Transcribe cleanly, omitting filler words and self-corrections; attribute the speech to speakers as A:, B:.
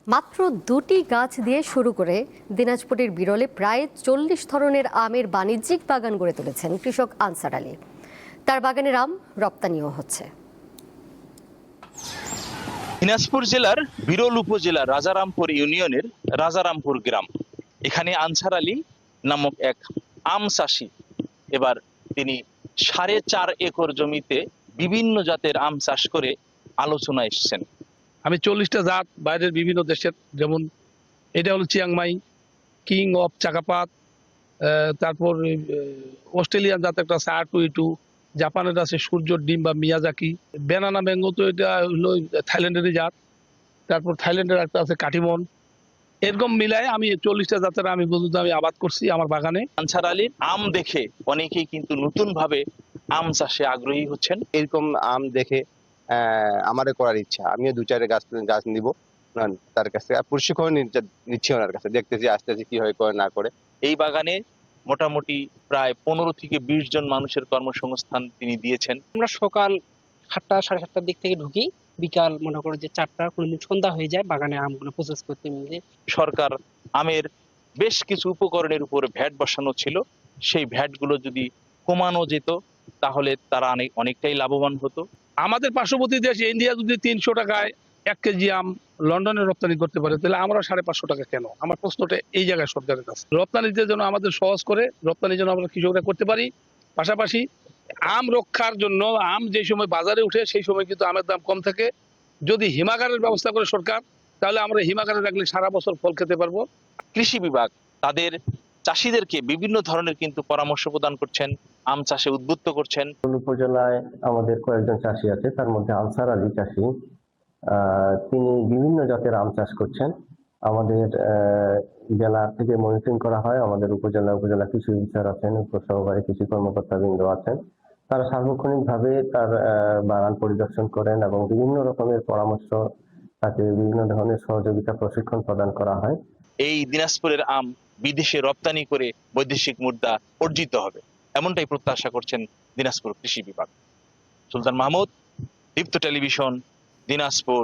A: মাত্র দুটি গাছ দিয়ে শুরু করে দিনাজপুরের বিরলে প্রায় ৪০ ধরনের আমের বাণিজ্যিক বাগান গড়ে তুলেছেন কৃষক আনসার আলী। তার বাগানের আম রপ্তানিও হচ্ছে।
B: দিনাজপুর জেলার বিরল উপজেলার রাজারামপুর ইউনিয়নের রাজারামপুর গ্রাম। এখানে আনসার আলী নামক এক আম চাষি এবার তিনি ৪.৫ একর জমিতে বিভিন্ন জাতের আম চাষ করে আলোচনায় এসেছেন।
C: আমি 40টা জাত বাইরের বিভিন্ন দেশের, যেমন এটা হলো চিয়াংমাই, কিং অফ চাকাপাত, তারপর অস্ট্রেলিয়ান জাত একটা আছে R22, জাপানের আছে সূর্য ডিম বা মিয়াজাকি, ব্যানানা ম্যাঙ্গো তো এটা হলো থাইল্যান্ডেরই জাত, তারপর থাইল্যান্ডের একটা আছে কাটিমন। এরকম মিলায় আমি 40টা জাতের আমি বলতে আমি আবাদ করছি আমার বাগানে।
B: আনসার আলীর আম দেখে অনেকেই কিন্তু নতুন ভাবে আম চাষে আগ্রহী হচ্ছেন।
D: এরকম আম দেখে আমারও করার ইচ্ছা, আমিও ২-৪ গাছ গাছ নিব তার কাছে, প্রশিক্ষণ নিচ্ছি ওনার কাছে, দেখতেছি আস্তে আস্তে কি হয় করে না করে।
B: এই বাগানে মোটামুটি প্রায় 15 থেকে 20 জন মানুষের কর্মসংস্থান তিনি দিয়েছেন।
E: আমরা সকাল 7টা 7:30টার দিক থেকে ঢুকি, বিকাল মনে করো যে 4টা, কোনোদিন সন্ধ্যা হয়ে যায় বাগানে আমগুলো প্রসেস করতে মিলে।
B: সরকার আমের বেশ কিছু উপকরণের উপর ভ্যাট বসানো ছিল, সেই ভ্যাটগুলো যদি কমানো যেত তাহলে তারা অনেকটাই লাভবান হতো।
C: আমাদের পার্শ্ববর্তী দেশ ইন্ডিয়া যদি 300 টাকায় 1 কেজি আম লন্ডনে রপ্তানি করতে পারে, তাহলে আমরা 550 টাকা কেন? আমার প্রশ্নটা এই জায়গায় সরকারের কাছে। রপ্তানিতে যেন আমাদের সহজ করে, রপ্তানি যেন আমরা কৃষকরা করতে পারি। পাশাপাশি আম রক্ষার জন্য আম যে সময় বাজারে উঠে সেই সময় কিন্তু আমের দাম কম থাকে। যদি হিমাগারের ব্যবস্থা করে সরকার, তাহলে আমরা হিমাগারে রাখলে সারা বছর ফল খেতে পারবো।
B: কৃষি বিভাগ তাদের চাষিদেরকে বিভিন্ন ধরনের কিন্তু পরামর্শ প্রদান করছেন, আম চাষে উদ্বুদ্ধ করছেন।
F: উপজেলায় আমাদের কয়েকজন চাষি আছে, তার মধ্যে আনসার আলী চাষি, তিনি বিভিন্ন জাতের আম চাষ করছেন। আমাদের জেলা থেকে মনিটরিং করা হয়, আমাদের উপজেলা কৃষি অফিসার আছেন, উপসহকারী কৃষি কর্মকর্তা বৃন্দ আছেন, তারা সার্বক্ষণিকভাবে তার বাগান পরিদর্শন করেন এবং বিভিন্ন রকমের পরামর্শ, তাকে বিভিন্ন ধরনের সহযোগিতা প্রশিক্ষণ প্রদান করা হয়।
B: এই দিনাজপুরের আম বিদেশে রপ্তানি করে বৈদেশিক মুদ্রা অর্জিত হবে, এমনটাই প্রত্যাশা করছেন দিনাজপুর কৃষি বিভাগ। সুলতান মাহমুদ, দীপ্ত টেলিভিশন, দিনাজপুর।